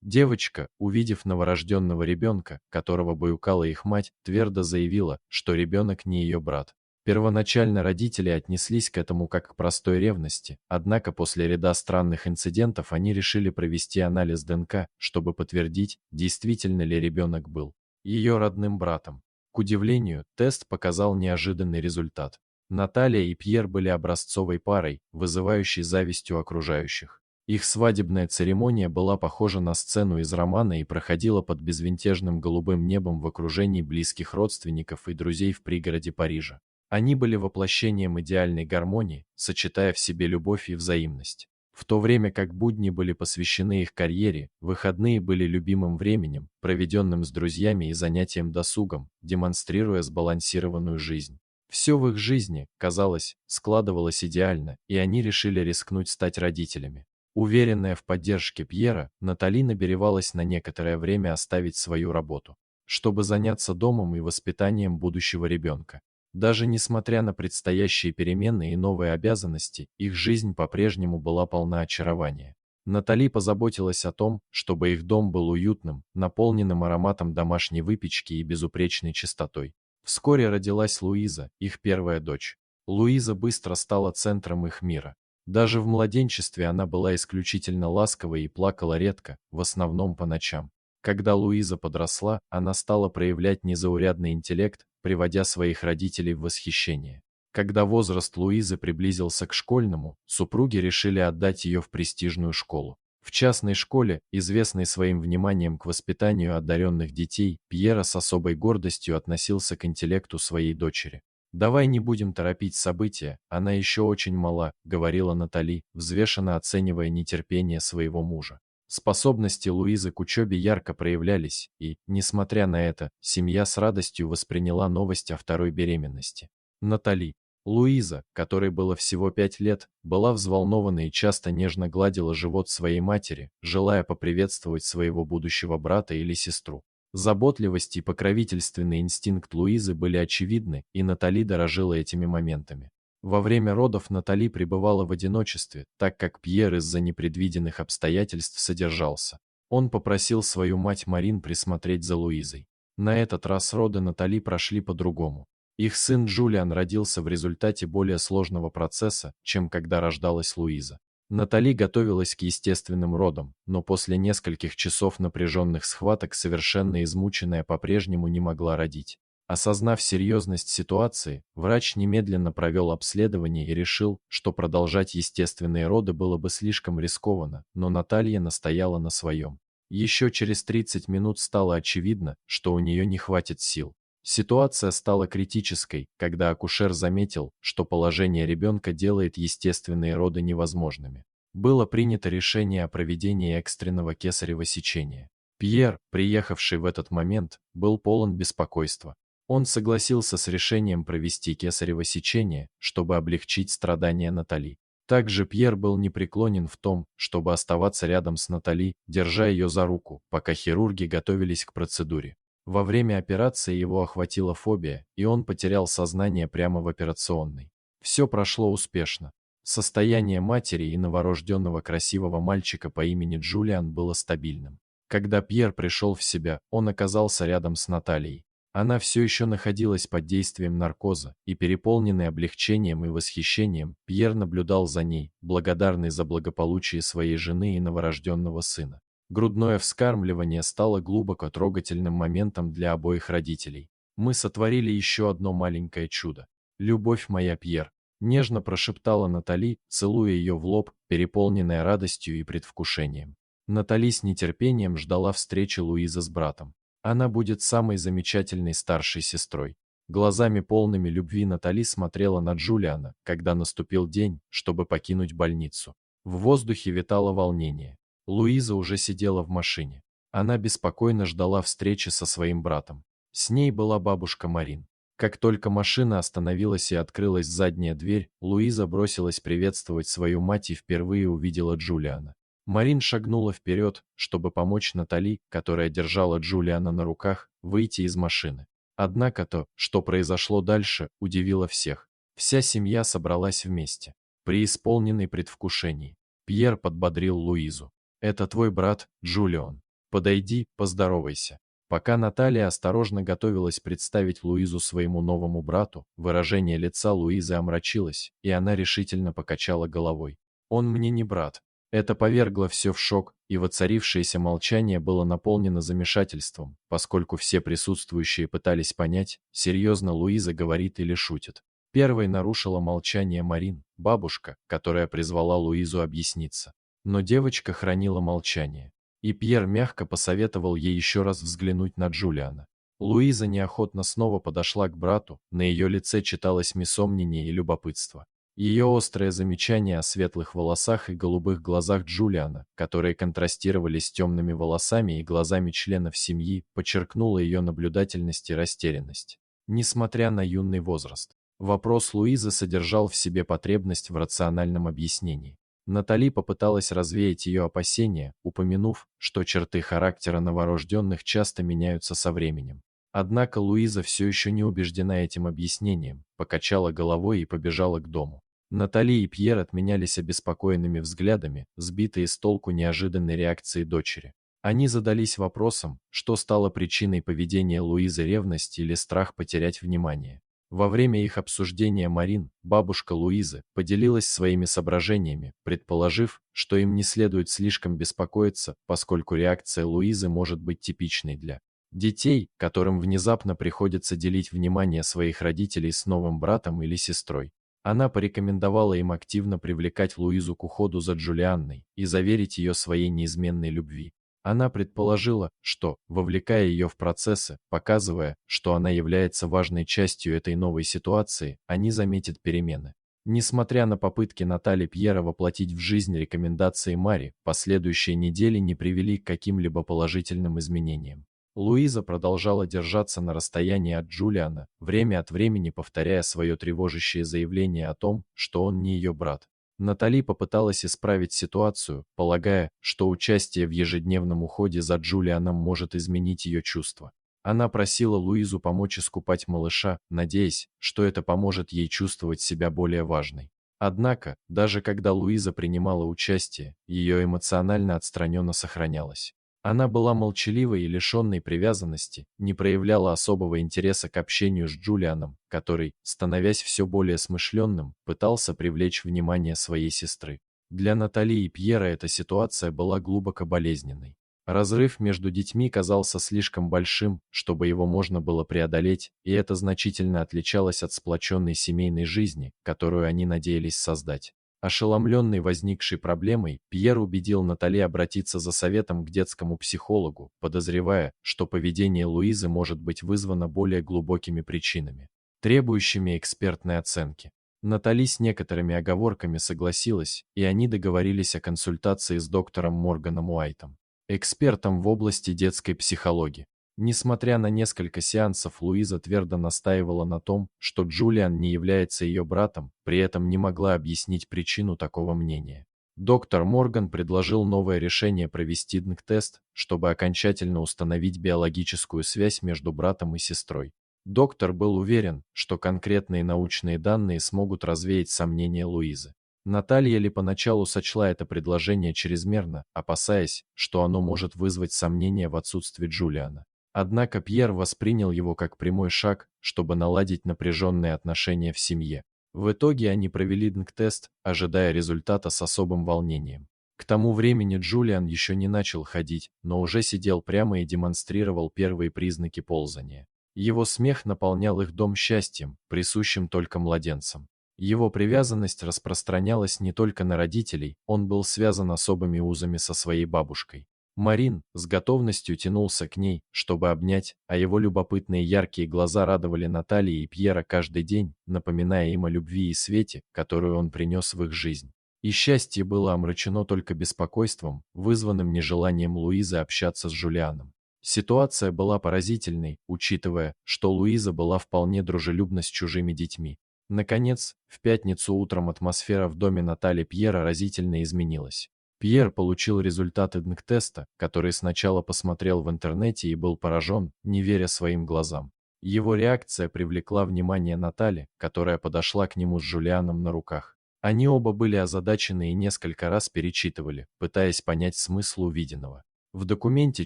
Девочка, увидев новорожденного ребенка, которого баюкала их мать, твердо заявила, что ребенок не ее брат. Первоначально родители отнеслись к этому как к простой ревности, однако после ряда странных инцидентов они решили провести анализ ДНК, чтобы подтвердить, действительно ли ребенок был ее родным братом. К удивлению, тест показал неожиданный результат. Наталья и Пьер были образцовой парой, вызывающей зависть у окружающих. Их свадебная церемония была похожа на сцену из романа и проходила под безмятежным голубым небом в окружении близких родственников и друзей в пригороде Парижа. Они были воплощением идеальной гармонии, сочетая в себе любовь и взаимность. В то время как будни были посвящены их карьере, выходные были любимым временем, проведенным с друзьями и занятием досугом, демонстрируя сбалансированную жизнь. Все в их жизни, казалось, складывалось идеально, и они решили рискнуть стать родителями. Уверенная в поддержке Пьера, Натали намеревалась на некоторое время оставить свою работу, чтобы заняться домом и воспитанием будущего ребенка. Даже несмотря на предстоящие перемены и новые обязанности, их жизнь по-прежнему была полна очарования. Натали позаботилась о том, чтобы их дом был уютным, наполненным ароматом домашней выпечки и безупречной чистотой. Вскоре родилась Луиза, их первая дочь. Луиза быстро стала центром их мира. Даже в младенчестве она была исключительно ласковой и плакала редко, в основном по ночам. Когда Луиза подросла, она стала проявлять незаурядный интеллект, приводя своих родителей в восхищение. Когда возраст Луизы приблизился к школьному, супруги решили отдать ее в престижную школу. В частной школе, известной своим вниманием к воспитанию одаренных детей, Пьера с особой гордостью относился к интеллекту своей дочери. «Давай не будем торопить события, она еще очень мала», — говорила Натали, взвешенно оценивая нетерпение своего мужа. Способности Луизы к учебе ярко проявлялись, и, несмотря на это, семья с радостью восприняла новость о второй беременности. Натали. Луиза, которой было всего 5 лет, была взволнована и часто нежно гладила живот своей матери, желая поприветствовать своего будущего брата или сестру. Заботливость и покровительственный инстинкт Луизы были очевидны, и Натали дорожила этими моментами. Во время родов Натали пребывала в одиночестве, так как Пьер из-за непредвиденных обстоятельств содержался. Он попросил свою мать Марин присмотреть за Луизой. На этот раз роды Натали прошли по-другому. Их сын Джулиан родился в результате более сложного процесса, чем когда рождалась Луиза. Натали готовилась к естественным родам, но после нескольких часов напряженных схваток совершенно измученная по-прежнему не могла родить. Осознав серьезность ситуации, врач немедленно провел обследование и решил, что продолжать естественные роды было бы слишком рискованно, но Наталья настояла на своем. Еще через 30 минут стало очевидно, что у нее не хватит сил. Ситуация стала критической, когда акушер заметил, что положение ребенка делает естественные роды невозможными. Было принято решение о проведении экстренного кесарево сечения. Пьер, приехавший в этот момент, был полон беспокойства. Он согласился с решением провести кесарево сечение, чтобы облегчить страдания Натали. Также Пьер был непреклонен в том, чтобы оставаться рядом с Натали, держа ее за руку, пока хирурги готовились к процедуре. Во время операции его охватила фобия, и он потерял сознание прямо в операционной. Все прошло успешно. Состояние матери и новорожденного красивого мальчика по имени Джулиан было стабильным. Когда Пьер пришел в себя, он оказался рядом с Натальей. Она все еще находилась под действием наркоза, и переполненный облегчением и восхищением, Пьер наблюдал за ней, благодарный за благополучие своей жены и новорожденного сына. Грудное вскармливание стало глубоко трогательным моментом для обоих родителей. «Мы сотворили еще одно маленькое чудо. Любовь моя, Пьер», — нежно прошептала Натали, целуя ее в лоб, переполненная радостью и предвкушением. Натали с нетерпением ждала встречи Луизы с братом. Она будет самой замечательной старшей сестрой. Глазами полными любви Натали смотрела на Джулиана, когда наступил день, чтобы покинуть больницу. В воздухе витало волнение. Луиза уже сидела в машине. Она беспокойно ждала встречи со своим братом. С ней была бабушка Марин. Как только машина остановилась и открылась задняя дверь, Луиза бросилась приветствовать свою мать и впервые увидела Джулиана. Марин шагнула вперед, чтобы помочь Натали, которая держала Джулиана на руках, выйти из машины. Однако то, что произошло дальше, удивило всех. Вся семья собралась вместе. Преисполненный предвкушений, Пьер подбодрил Луизу. «Это твой брат, Джулиан. Подойди, поздоровайся». Пока Наталья осторожно готовилась представить Луизу своему новому брату, выражение лица Луизы омрачилось, и она решительно покачала головой. «Он мне не брат». Это повергло все в шок, и воцарившееся молчание было наполнено замешательством, поскольку все присутствующие пытались понять, серьезно Луиза говорит или шутит. Первой нарушила молчание Марин, бабушка, которая призвала Луизу объясниться. Но девочка хранила молчание. И Пьер мягко посоветовал ей еще раз взглянуть на Джулиана. Луиза неохотно снова подошла к брату, на ее лице читалось сомнение и любопытство. Ее острое замечание о светлых волосах и голубых глазах Джулиана, которые контрастировали с темными волосами и глазами членов семьи, подчеркнуло ее наблюдательность и растерянность. Несмотря на юный возраст, вопрос Луизы содержал в себе потребность в рациональном объяснении. Натали попыталась развеять ее опасения, упомянув, что черты характера новорожденных часто меняются со временем. Однако Луиза все еще не убеждена этим объяснением, покачала головой и побежала к дому. Натали и Пьер отменялись обеспокоенными взглядами, сбитые с толку неожиданной реакции дочери. Они задались вопросом, что стало причиной поведения Луизы: ревность или страх потерять внимание. Во время их обсуждения Марин, бабушка Луизы, поделилась своими соображениями, предположив, что им не следует слишком беспокоиться, поскольку реакция Луизы может быть типичной для детей, которым внезапно приходится делить внимание своих родителей с новым братом или сестрой. Она порекомендовала им активно привлекать Луизу к уходу за Джулианной и заверить ее своей неизменной любви. Она предположила, что, вовлекая ее в процессы, показывая, что она является важной частью этой новой ситуации, они заметят перемены. Несмотря на попытки Натальи Пьера воплотить в жизнь рекомендации Мари, последующие недели не привели к каким-либо положительным изменениям. Луиза продолжала держаться на расстоянии от Джулиана, время от времени повторяя свое тревожащее заявление о том, что он не ее брат. Натали попыталась исправить ситуацию, полагая, что участие в ежедневном уходе за Джулианом может изменить ее чувства. Она просила Луизу помочь искупать малыша, надеясь, что это поможет ей чувствовать себя более важной. Однако, даже когда Луиза принимала участие, ее эмоционально отстраненно сохранялась. Она была молчаливой и лишенной привязанности, не проявляла особого интереса к общению с Джулианом, который, становясь все более смышленным, пытался привлечь внимание своей сестры. Для Натали и Пьера эта ситуация была глубоко болезненной. Разрыв между детьми казался слишком большим, чтобы его можно было преодолеть, и это значительно отличалось от сплоченной семейной жизни, которую они надеялись создать. Ошеломленный возникшей проблемой, Пьер убедил Натали обратиться за советом к детскому психологу, подозревая, что поведение Луизы может быть вызвано более глубокими причинами, требующими экспертной оценки. Натали с некоторыми оговорками согласилась, и они договорились о консультации с доктором Морганом Уайтом, экспертом в области детской психологии. Несмотря на несколько сеансов, Луиза твердо настаивала на том, что Джулиан не является ее братом, при этом не могла объяснить причину такого мнения. Доктор Морган предложил новое решение провести ДНК-тест, чтобы окончательно установить биологическую связь между братом и сестрой. Доктор был уверен, что конкретные научные данные смогут развеять сомнения Луизы. Наталья ли поначалу сочла это предложение чрезмерно, опасаясь, что оно может вызвать сомнения в отсутствии Джулиана. Однако Пьер воспринял его как прямой шаг, чтобы наладить напряженные отношения в семье. В итоге они провели ДНК-тест, ожидая результата с особым волнением. К тому времени Джулиан еще не начал ходить, но уже сидел прямо и демонстрировал первые признаки ползания. Его смех наполнял их дом счастьем, присущим только младенцам. Его привязанность распространялась не только на родителей, он был связан особыми узами со своей бабушкой. Марин с готовностью тянулся к ней, чтобы обнять, а его любопытные яркие глаза радовали Натали и Пьера каждый день, напоминая им о любви и свете, которую он принес в их жизнь. И счастье было омрачено только беспокойством, вызванным нежеланием Луизы общаться с Джулианом. Ситуация была поразительной, учитывая, что Луиза была вполне дружелюбна с чужими детьми. Наконец, в пятницу утром атмосфера в доме Натали Пьера разительно изменилась. Пьер получил результаты ДНК-теста, который сначала посмотрел в интернете и был поражен, не веря своим глазам. Его реакция привлекла внимание Натали, которая подошла к нему с Джулианом на руках. Они оба были озадачены и несколько раз перечитывали, пытаясь понять смысл увиденного. В документе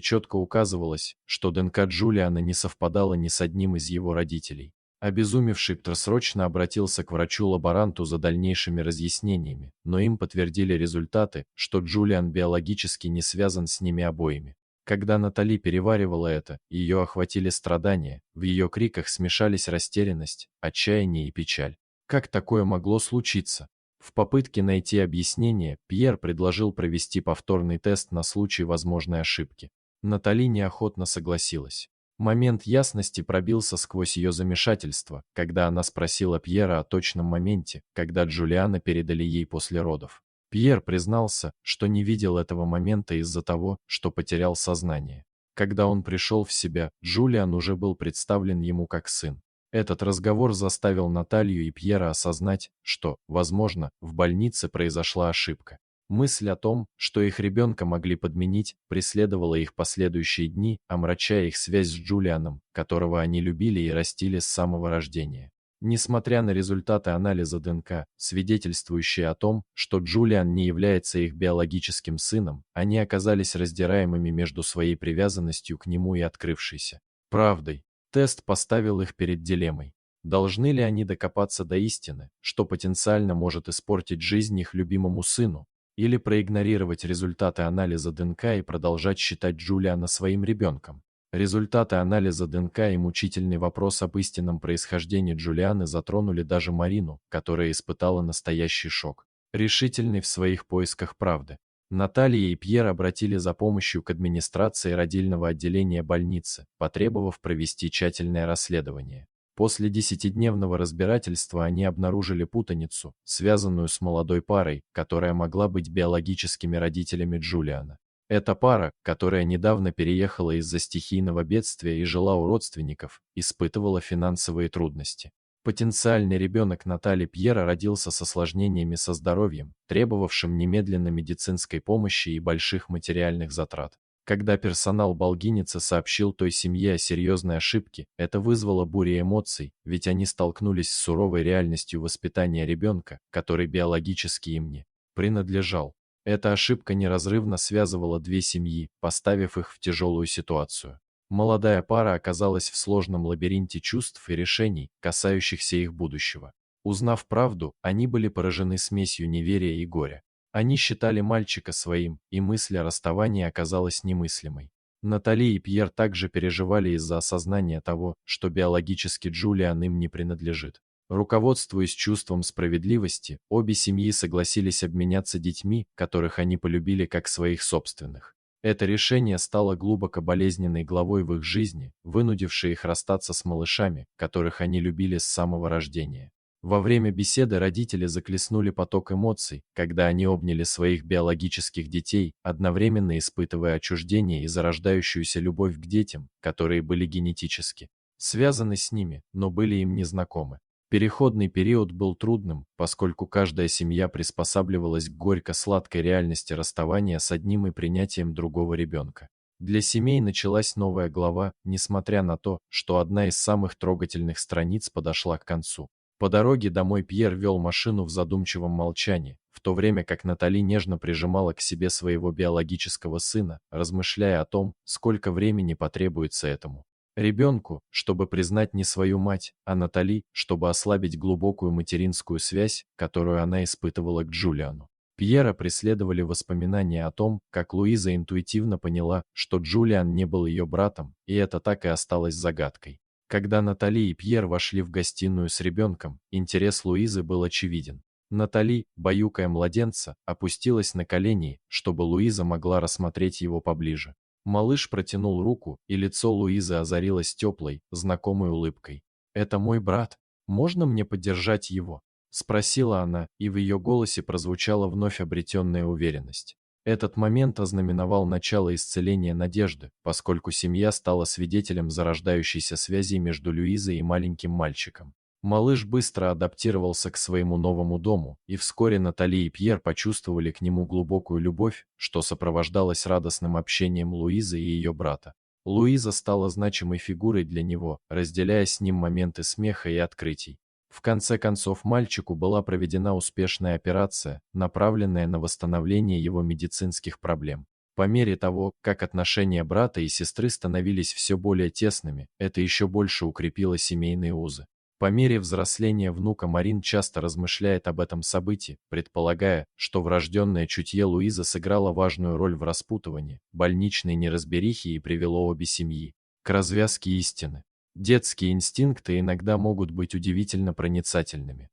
четко указывалось, что ДНК Джулиана не совпадала ни с одним из его родителей. Обезумевший Птр срочно обратился к врачу-лаборанту за дальнейшими разъяснениями, но им подтвердили результаты, что Джулиан биологически не связан с ними обоими. Когда Натали переваривала это, ее охватили страдания, в ее криках смешались растерянность, отчаяние и печаль. Как такое могло случиться? В попытке найти объяснение, Пьер предложил провести повторный тест на случай возможной ошибки. Натали неохотно согласилась. Момент ясности пробился сквозь ее замешательство, когда она спросила Пьера о точном моменте, когда Джулиана передали ей после родов. Пьер признался, что не видел этого момента из-за того, что потерял сознание. Когда он пришел в себя, Джулиан уже был представлен ему как сын. Этот разговор заставил Наталью и Пьера осознать, что, возможно, в больнице произошла ошибка. Мысль о том, что их ребенка могли подменить, преследовала их последующие дни, омрачая их связь с Джулианом, которого они любили и растили с самого рождения. Несмотря на результаты анализа ДНК, свидетельствующие о том, что Джулиан не является их биологическим сыном, они оказались раздираемыми между своей привязанностью к нему и открывшейся правдой. Тест поставил их перед дилеммой. Должны ли они докопаться до истины, что потенциально может испортить жизнь их любимому сыну, или проигнорировать результаты анализа ДНК и продолжать считать Джулиана своим ребенком? Результаты анализа ДНК и мучительный вопрос об истинном происхождении Джулианы затронули даже Марину, которая испытала настоящий шок, решительный в своих поисках правды. Наталья и Пьер обратили за помощью к администрации родильного отделения больницы, потребовав провести тщательное расследование. После 10-дневного разбирательства они обнаружили путаницу, связанную с молодой парой, которая могла быть биологическими родителями Джулиана. Эта пара, которая недавно переехала из-за стихийного бедствия и жила у родственников, испытывала финансовые трудности. Потенциальный ребенок Натали Пьера родился с осложнениями со здоровьем, требовавшим немедленной медицинской помощи и больших материальных затрат. Когда персонал Болгиницы сообщил той семье о серьезной ошибке, это вызвало бурю эмоций, ведь они столкнулись с суровой реальностью воспитания ребенка, который биологически им не принадлежал. Эта ошибка неразрывно связывала две семьи, поставив их в тяжелую ситуацию. Молодая пара оказалась в сложном лабиринте чувств и решений, касающихся их будущего. Узнав правду, они были поражены смесью неверия и горя. Они считали мальчика своим, и мысль о расставании оказалась немыслимой. Натали и Пьер также переживали из-за осознания того, что биологически Джулиан им не принадлежит. Руководствуясь чувством справедливости, обе семьи согласились обменяться детьми, которых они полюбили как своих собственных. Это решение стало глубоко болезненной главой в их жизни, вынудившей их расстаться с малышами, которых они любили с самого рождения. Во время беседы родители захлестнули поток эмоций, когда они обняли своих биологических детей, одновременно испытывая отчуждение и зарождающуюся любовь к детям, которые были генетически связаны с ними, но были им незнакомы. Переходный период был трудным, поскольку каждая семья приспосабливалась к горько-сладкой реальности расставания с одним и принятием другого ребенка. Для семей началась новая глава, несмотря на то, что одна из самых трогательных страниц подошла к концу. По дороге домой Пьер вел машину в задумчивом молчании, в то время как Натали нежно прижимала к себе своего биологического сына, размышляя о том, сколько времени потребуется этому ребенку, чтобы признать не свою мать, а Натали, чтобы ослабить глубокую материнскую связь, которую она испытывала к Джулиану. Пьера преследовали воспоминания о том, как Луиза интуитивно поняла, что Джулиан не был ее братом, и это так и осталось загадкой. Когда Натали и Пьер вошли в гостиную с ребенком, интерес Луизы был очевиден. Натали, баюкая младенца, опустилась на колени, чтобы Луиза могла рассмотреть его поближе. Малыш протянул руку, и лицо Луизы озарилось теплой, знакомой улыбкой. «Это мой брат. Можно мне поддержать его?» — спросила она, и в ее голосе прозвучала вновь обретенная уверенность. Этот момент ознаменовал начало исцеления Надежды, поскольку семья стала свидетелем зарождающейся связи между Луизой и маленьким мальчиком. Малыш быстро адаптировался к своему новому дому, и вскоре Натали и Пьер почувствовали к нему глубокую любовь, что сопровождалось радостным общением Луизы и ее брата. Луиза стала значимой фигурой для него, разделяя с ним моменты смеха и открытий. В конце концов мальчику была проведена успешная операция, направленная на восстановление его медицинских проблем. По мере того, как отношения брата и сестры становились все более тесными, это еще больше укрепило семейные узы. По мере взросления внука Марин часто размышляет об этом событии, предполагая, что врожденное чутье Луизы сыграло важную роль в распутывании больничной неразберихи и привело обе семьи к развязке истины. Детские инстинкты иногда могут быть удивительно проницательными.